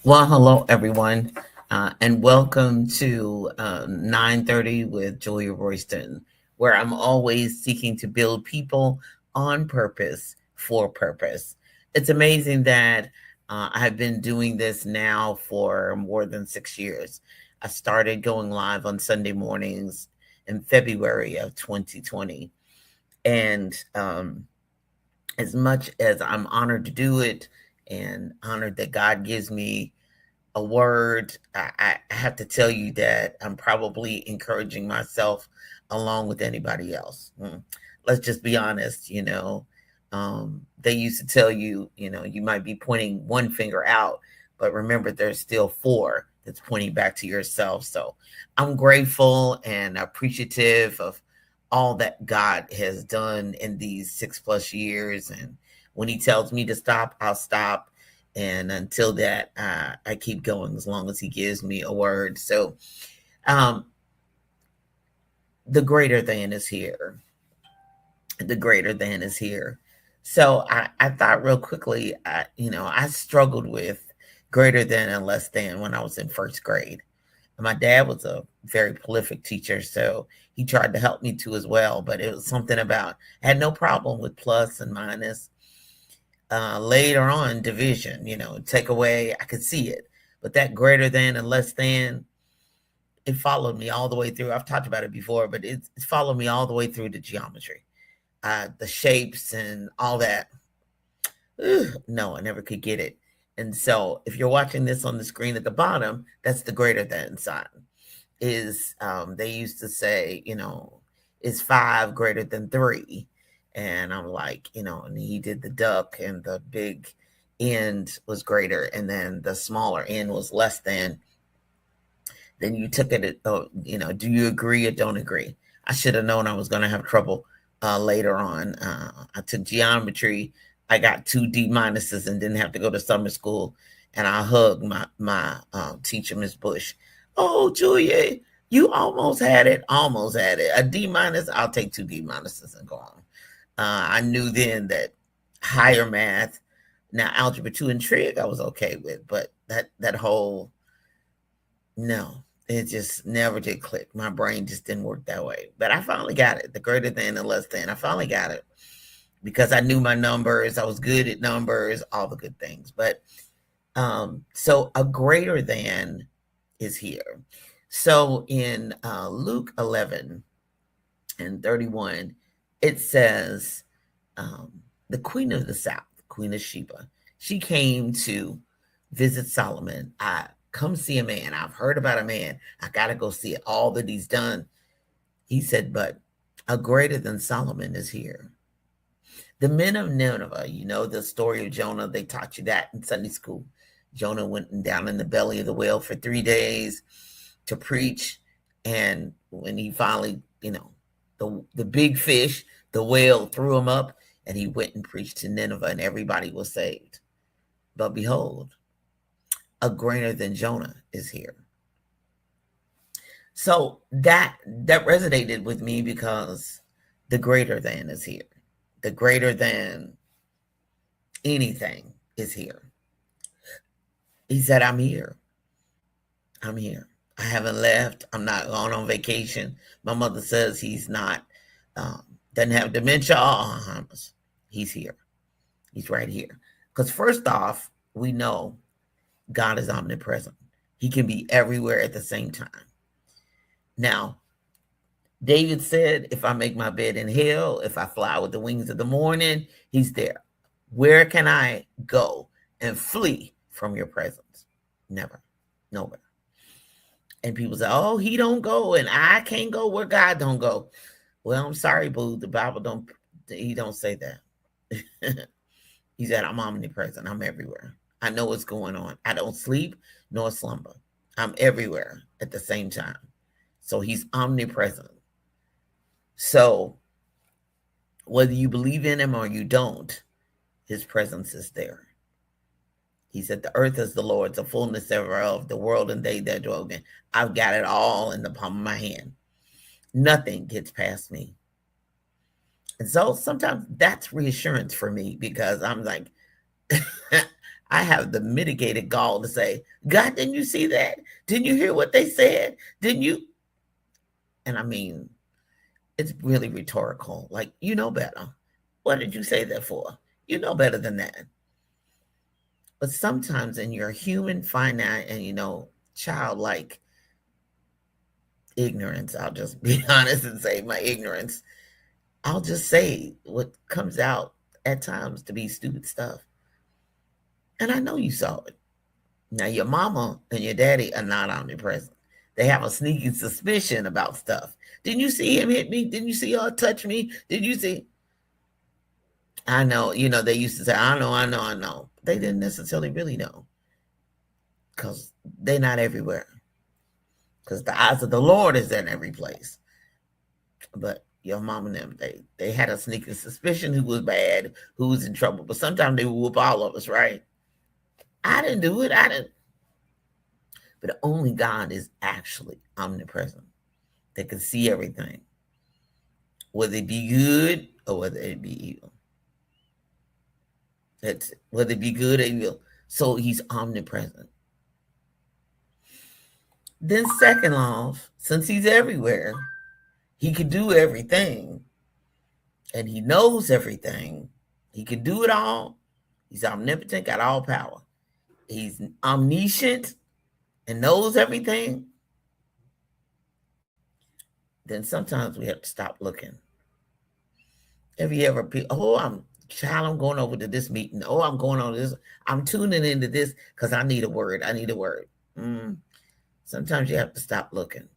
Well, hello everyone, and welcome to 9:30 with Julia Royston, where I'm always seeking to build people on purpose for purpose. It's amazing that I've been doing this now for more than 6 years. I started going live on Sunday mornings in February of 2020, and as much as I'm honored to do it and honored that God gives me a word, I have to tell you that I'm probably encouraging myself along with anybody else. Let's just be honest, they used to tell you, you might be pointing one finger out, but remember there's still four that's pointing back to yourself. So I'm grateful and appreciative of all that God has done in these 6+ years. And when He tells me to stop, I'll stop. And until that, I keep going as long as He gives me a word. So um, the greater than is here. The greater than is here. So I thought real quickly, I struggled with greater than and less than when I was in first grade. My dad was a very prolific teacher, so he tried to help me too as well. But it was something about, I had no problem with plus and minus. Later on, division, take away, I could see it. But that greater than and less than, it followed me all the way through. I've talked about it before, but it followed me all the way through to geometry, the shapes and all that. No, I never could get it. And so if you're watching this on the screen at the bottom, that's the greater than sign. They used to say, is 5 greater than 3? And I'm like, and he did the duck, and the big end was greater, and then the smaller end was less than. Then you took it, do you agree or don't agree? I should have known I was going to have trouble later on. I took geometry. I got 2 D minuses and didn't have to go to summer school. And I hugged my teacher, Miss Bush. Oh, Julia, you almost had it. Almost had it. A D minus, I'll take 2 D minuses and go on. I knew then that higher math, now algebra 2 and trig, I was okay with, but that whole, no, it just never did click. My brain just didn't work that way. But I finally got it. The greater than and less than. I finally got it because I knew my numbers. I was good at numbers, all the good things. But so a greater than is here. So in Luke 11 and 31, it says, the queen of the south, Queen of Sheba, she came to visit Solomon. I come see a man. I've heard about a man. I got to go see it, all that he's done. He said, but a greater than Solomon is here. The men of Nineveh, the story of Jonah, they taught you that in Sunday school. Jonah went down in the belly of the whale for 3 days to preach. And when he finally, the big fish, the whale threw him up, and he went and preached to Nineveh, and everybody was saved. But behold, a greater than Jonah is here. So that resonated with me because the greater than is here. The greater than anything is here. He said, I'm here. I'm here. I haven't left. I'm not gone on vacation. My mother says he's not, doesn't have dementia or Alzheimer's. He's here. He's right here. Because first off, we know God is omnipresent. He can be everywhere at the same time. Now, David said, if I make my bed in hell, if I fly with the wings of the morning, he's there. Where can I go and flee from your presence? Never. Nowhere. And people say, oh, he don't go, and I can't go where God don't go. Well, I'm sorry, boo. The Bible he don't say that. He said, I'm omnipresent. I'm everywhere. I know what's going on. I don't sleep nor slumber. I'm everywhere at the same time. So he's omnipresent. So whether you believe in him or you don't, his presence is there. He said, the earth is the Lord's, the fullness thereof, the world and they that dwell in. I've got it all in the palm of my hand. Nothing gets past me. And so sometimes that's reassurance for me, because I'm like, I have the mitigated gall to say, God, didn't you see that? Didn't you hear what they said? Didn't you? And I mean, it's really rhetorical. Like, you know better. What did you say that for? You know better than that. But sometimes in your human, finite, and, childlike ignorance, I'll just be honest and say my ignorance, I'll just say what comes out at times to be stupid stuff. And I know you saw it. Now, your mama and your daddy are not omnipresent. They have a sneaking suspicion about stuff. Didn't you see him hit me? Didn't you see her touch me? Did you see? I know, they used to say, I know. They didn't necessarily really know because they're not everywhere. Because the eyes of the Lord is in every place. But your mom and them, they had a sneaking suspicion who was bad, who was in trouble. But sometimes they would whoop all of us, right? I didn't do it. I didn't. But only God is actually omnipresent. They can see everything, whether it be good or whether it be evil. That's whether it be good or evil. So he's omnipresent. Then second off, since he's everywhere, he can do everything. And he knows everything. He can do it all. He's omnipotent, got all power. He's omniscient and knows everything. Then sometimes we have to stop looking. Have you ever, I'm going over to this meeting. Oh, I'm going on this. I'm tuning into this because I need a word. Sometimes you have to stop looking.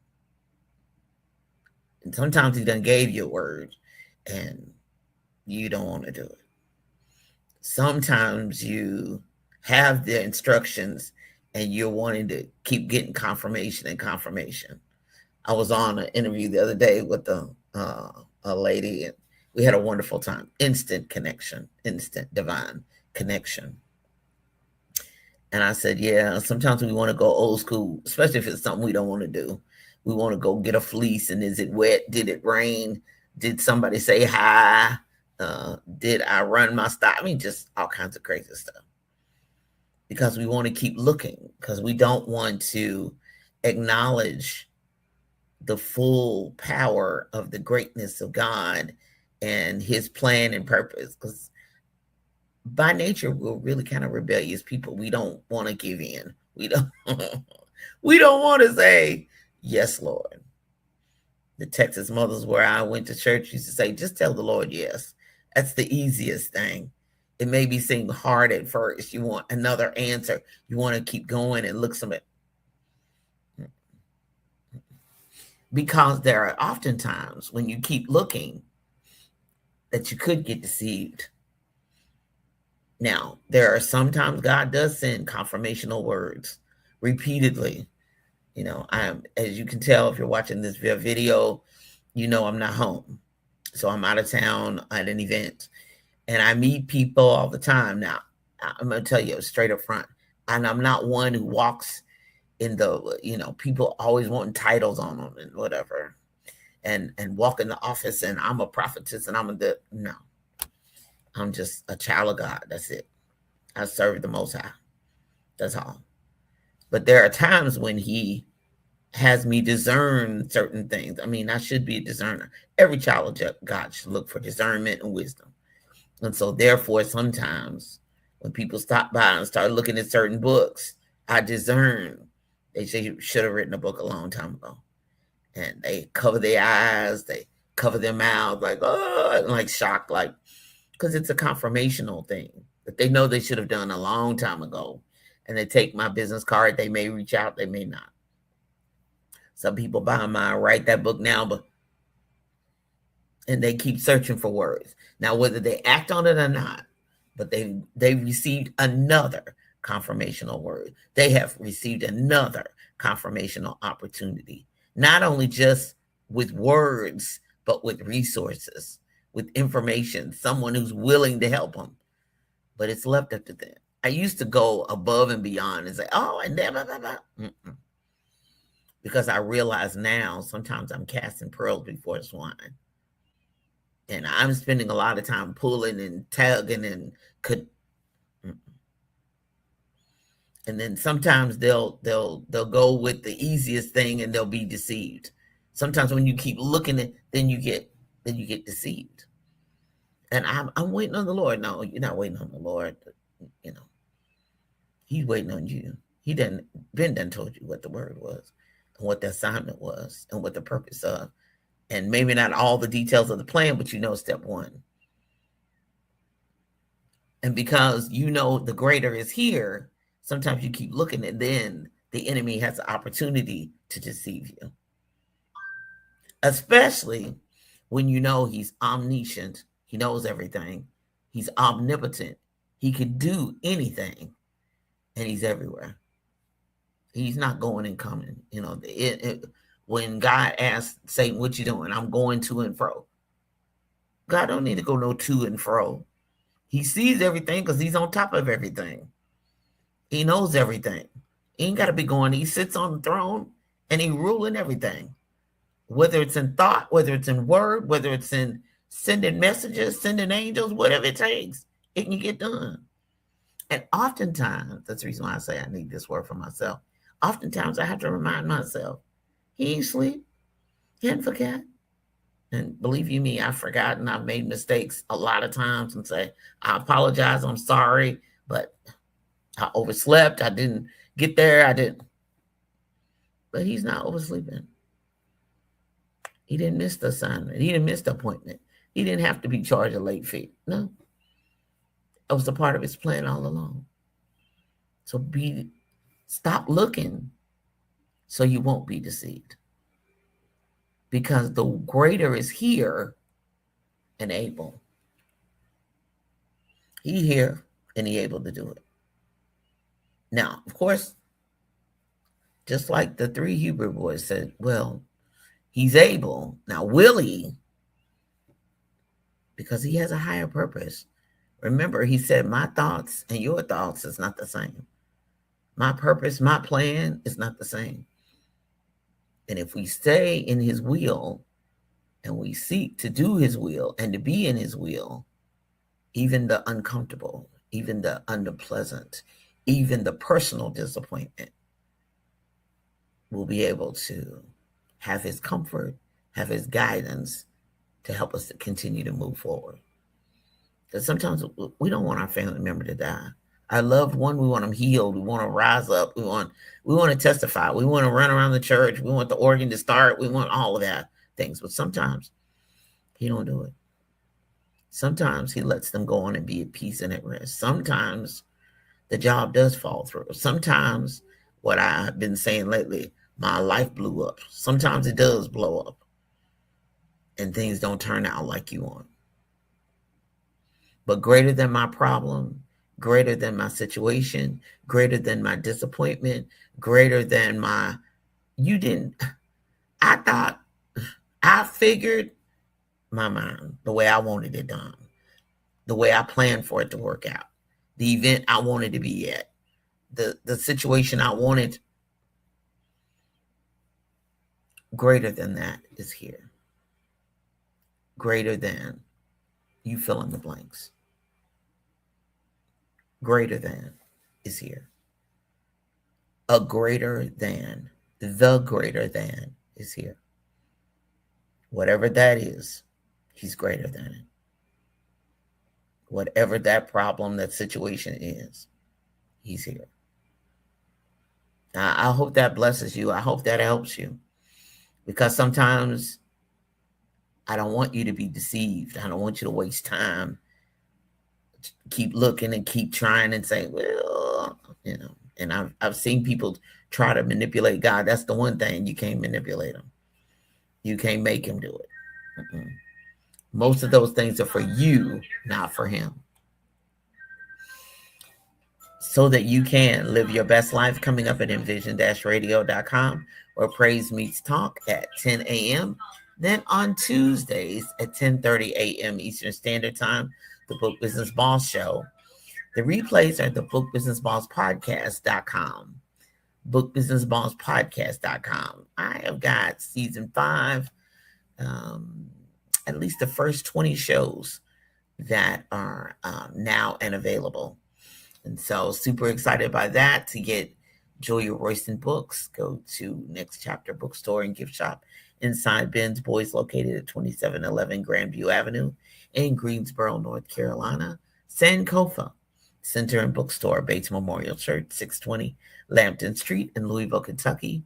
And sometimes he done gave you a word and you don't want to do it. Sometimes you have the instructions and you're wanting to keep getting confirmation. I was on an interview the other day with a lady, and we had a wonderful time. Instant connection, instant divine connection. And I said, yeah, sometimes we want to go old school, especially if it's something we don't want to do. We want to go get a fleece, and is it wet? Did it rain? Did somebody say hi? Did I run my stop? I mean, just all kinds of crazy stuff. Because we want to keep looking, because we don't want to acknowledge the full power of the greatness of God and his plan and purpose. Because by nature, we're really kind of rebellious people. We don't want to give in. We don't want to say, yes, Lord. The Texas mothers where I went to church used to say, just tell the Lord yes. That's the easiest thing. It may be seem hard at first. You want another answer. You want to keep going and look some. Because there are oftentimes when you keep looking that you could get deceived. Now, there are sometimes God does send confirmational words repeatedly. As you can tell if you're watching this video, I'm not home. So I'm out of town at an event. And I meet people all the time. Now, I'm going to tell you straight up front. And I'm not one who walks in the, people always wanting titles on them and whatever. And walk in the office and I'm a prophetess and no. I'm just a child of God. That's it. I serve the Most High. That's all. But there are times when he has me discern certain things. I mean, I should be a discerner. Every child of God should look for discernment and wisdom. And so therefore, sometimes when people stop by and start looking at certain books, I discern. They say you should have written a book a long time ago. And they cover their eyes, they cover their mouth, like, oh, like shocked, like, because it's a confirmational thing that they know they should have done a long time ago. And they take my business card. They may reach out, they may not. Some people buy mine, write that book now, and they keep searching for words. Now, whether they act on it or not, but they received another confirmational word. They have received another confirmational opportunity, not only just with words, but with resources, with information, someone who's willing to help them. But it's left up to them. I used to go above and beyond and say, oh, and then, blah, blah, blah. Because I realize now sometimes I'm casting pearls before swine. And I'm spending a lot of time pulling and tugging and And then sometimes they'll go with the easiest thing and they'll be deceived. Sometimes when you keep looking at, then you get deceived. And I'm waiting on the Lord. No, you're not waiting on the Lord. You know, He's waiting on you. He done told you what the word was, and what the assignment was, and what the purpose of. And maybe not all the details of the plan, but you know step one. And because you know the greater is here, sometimes you keep looking, and then the enemy has the opportunity to deceive you. Especially when you know he's omniscient, he knows everything, he's omnipotent, he can do anything, and he's everywhere. He's not going and coming. You know, when God asked Satan, "What you doing?" "I'm going to and fro." God don't need to go no to and fro. He sees everything because he's on top of everything. He knows everything. He ain't got to be going. He sits on the throne and he ruling everything. Whether it's in thought, whether it's in word, whether it's in sending messages, sending angels, whatever it takes, it can get done. And oftentimes, that's the reason why I say I need this word for myself. Oftentimes I have to remind myself, he ain't sleep. He didn't forget. And believe you me, I've forgotten. I've made mistakes a lot of times and say, I apologize. I'm sorry, but I overslept. I didn't get there. I didn't. But he's not oversleeping. He didn't miss the assignment. He didn't miss the appointment. He didn't have to be charged a late fee. No. It was a part of his plan all along. So stop looking so you won't be deceived. Because the greater is here and able. He here and he able to do it. Now, of course, just like the 3 Hebrew boys said, well, he's able. Now, will he? Because he has a higher purpose. Remember, he said, my thoughts and your thoughts is not the same. My purpose, my plan is not the same. And if we stay in his will and we seek to do his will and to be in his will, even the uncomfortable, even the unpleasant, even the personal disappointment, we'll be able to have his comfort, have his guidance to help us to continue to move forward. Because sometimes we don't want our family member to die. Our loved one, we want them healed. We want to rise up. We want to testify. We want to run around the church. We want the organ to start. We want all of that things. But sometimes he don't do it. Sometimes he lets them go on and be at peace and at rest. Sometimes the job does fall through. Sometimes what I've been saying lately, my life blew up. Sometimes it does blow up and things don't turn out like you want. But greater than my problem, greater than my situation, greater than my disappointment, greater than I figured my mind the way I wanted it done, the way I planned for it to work out, the event I wanted to be at, the situation I wanted. Greater than that is here. Greater than, you fill in the blanks. Greater than is here. A greater than, the greater than is here. Whatever that is, he's greater than it. Whatever that problem, that situation is, he's here. Now, I hope that blesses you. I hope that helps you. Because sometimes I don't want you to be deceived. I don't want you to waste time. Keep looking and keep trying and say, well, and I've seen people try to manipulate God. That's the one thing. You can't manipulate him. You can't make him do it. Mm-mm. Most of those things are for you, not for him. So that you can live your best life. Coming up at envision-radio.com, where Praise Meets Talk at 10 a.m. Then on Tuesdays at 10:30 a.m. Eastern Standard Time, the Book Business Boss Show. The replays are at the bookbusinessbosspodcast.com. Bookbusinessbosspodcast.com. I have got season 5, at least the first 20 shows that are now and available. And so super excited by that. To get Julia Royston books, go to Next Chapter Bookstore and Gift Shop inside Ben's Boys, located at 2711 Grandview Avenue in Greensboro, North Carolina. Sankofa Center and Bookstore, Bates Memorial Church, 620 Lambton Street in Louisville, Kentucky.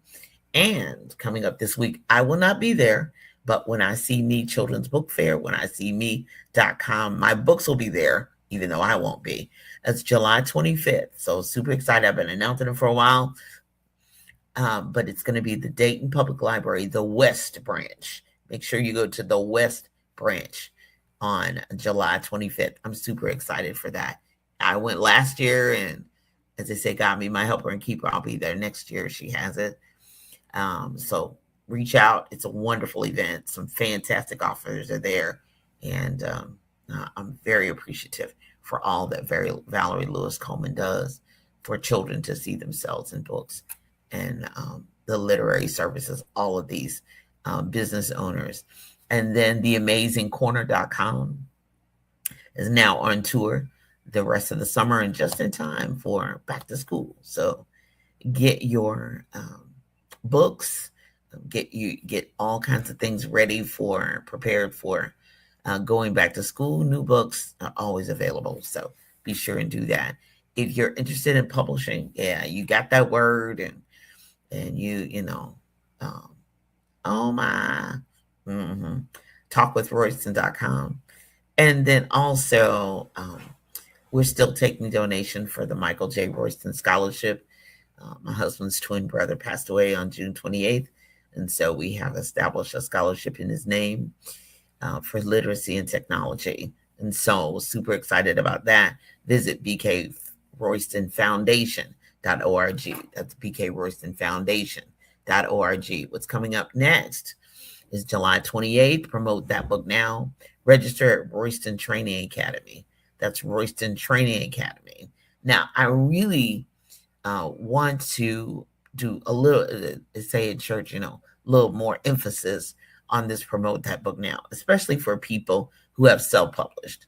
And coming up this week, I will not be there, but When I See Me Children's Book Fair, whenISeeMe.com, my books will be there, even though I won't be. That's July 25th. So super excited. I've been announcing it for a while. But it's going to be the Dayton Public Library, the West Branch. Make sure you go to the West Branch on July 25th. I'm super excited for that. I went last year, and as they say, God be my helper and keeper. I'll be there next year. She has it. So reach out. It's a wonderful event. Some fantastic authors are there. And I'm very appreciative for all that Valerie Lewis Coleman does for children to see themselves in books, and the literary services, all of these business owners. And then theamazingcorner.com is now on tour the rest of the summer and just in time for back to school. So get your books, get all kinds of things ready prepared for going back to school. New books are always available, so be sure and do that. If you're interested in publishing, you got that word, and you know, oh my, talkwithroyston.com. And then also, we're still taking donation for the Michael J. Royston Scholarship. My husband's twin brother passed away on June 28th, and so we have established a scholarship in his name for literacy and technology. And so super excited about that. Visit bkroystonfoundation.org. That's bkroystonfoundation.org. What's coming up next is July 28th. Promote that book now. Register at Royston Training Academy. That's Royston Training Academy. Now, I really want to do a little, say in church, a little more emphasis on this Promote That Book Now, especially for people who have self-published.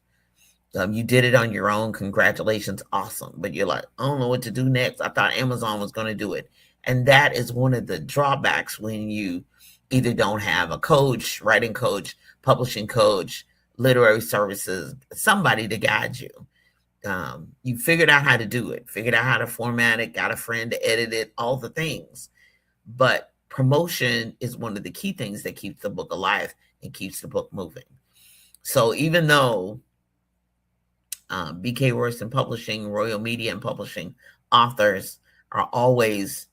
You did it on your own. Congratulations. Awesome. But you're like, I don't know what to do next. I thought Amazon was going to do it. And that is one of the drawbacks when you either don't have a coach, writing coach, publishing coach, literary services, somebody to guide you. You figured out how to do it, figured out how to format it, got a friend to edit it, all the things. But promotion is one of the key things that keeps the book alive and keeps the book moving. So even though BK Royston Publishing, Royal Media and Publishing authors are always,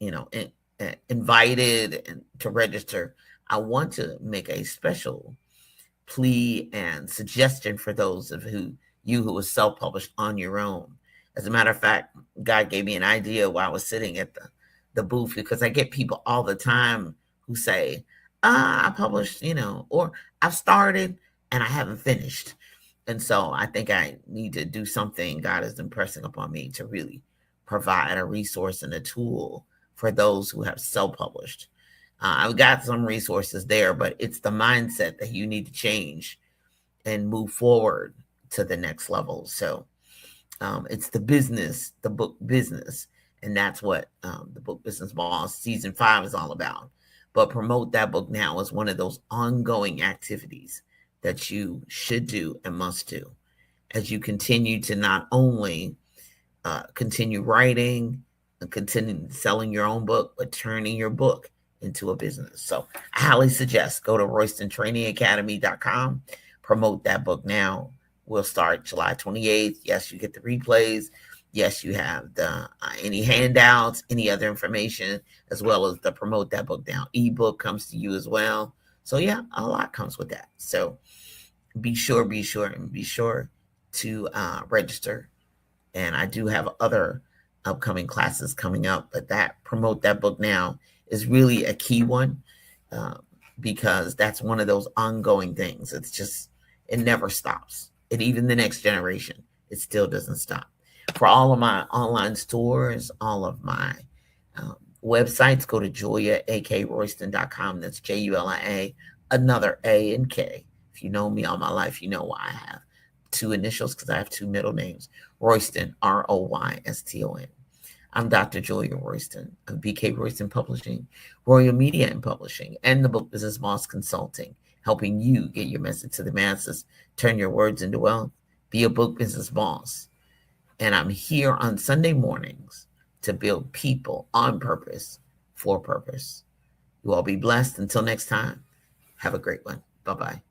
invited to register, I want to make a special plea and suggestion for those of you who was self-published on your own. As a matter of fact, God gave me an idea while I was sitting at the booth, because I get people all the time who say, I published, or I've started and I haven't finished. And so I think I need to do something God is impressing upon me to really provide a resource and a tool for those who have self-published. I've got some resources there, but it's the mindset that you need to change and move forward to the next level. So it's the book business. And that's what the Book Business Boss Season 5 is all about. But Promote That Book Now is one of those ongoing activities that you should do and must do as you continue to not only continue writing and continue selling your own book, but turning your book into a business. So I highly suggest go to RoystonTrainingAcademy.com, Promote That Book Now. We'll start July 28th. Yes, you get the replays. Yes, you have the any handouts, any other information, as well as the Promote That Book Now ebook comes to you as well. So yeah, a lot comes with that. So be sure to register. And I do have other upcoming classes coming up, but that Promote That Book Now is really a key one because that's one of those ongoing things. It never stops. And even the next generation, it still doesn't stop. For all of my online stores, all of my websites, go to JuliaAKRoyston.com. That's JULIA, another A and K. If you know me all my life, you know why I have two initials, because I have two middle names. Royston, Royston. I'm Dr. Julia Royston of BK Royston Publishing, Royal Media and Publishing, and the Book Business Boss Consulting, helping you get your message to the masses, turn your words into wealth, be a book business boss. And I'm here on Sunday mornings to build people on purpose for purpose. You all be blessed. Until next time, have a great one. Bye-bye.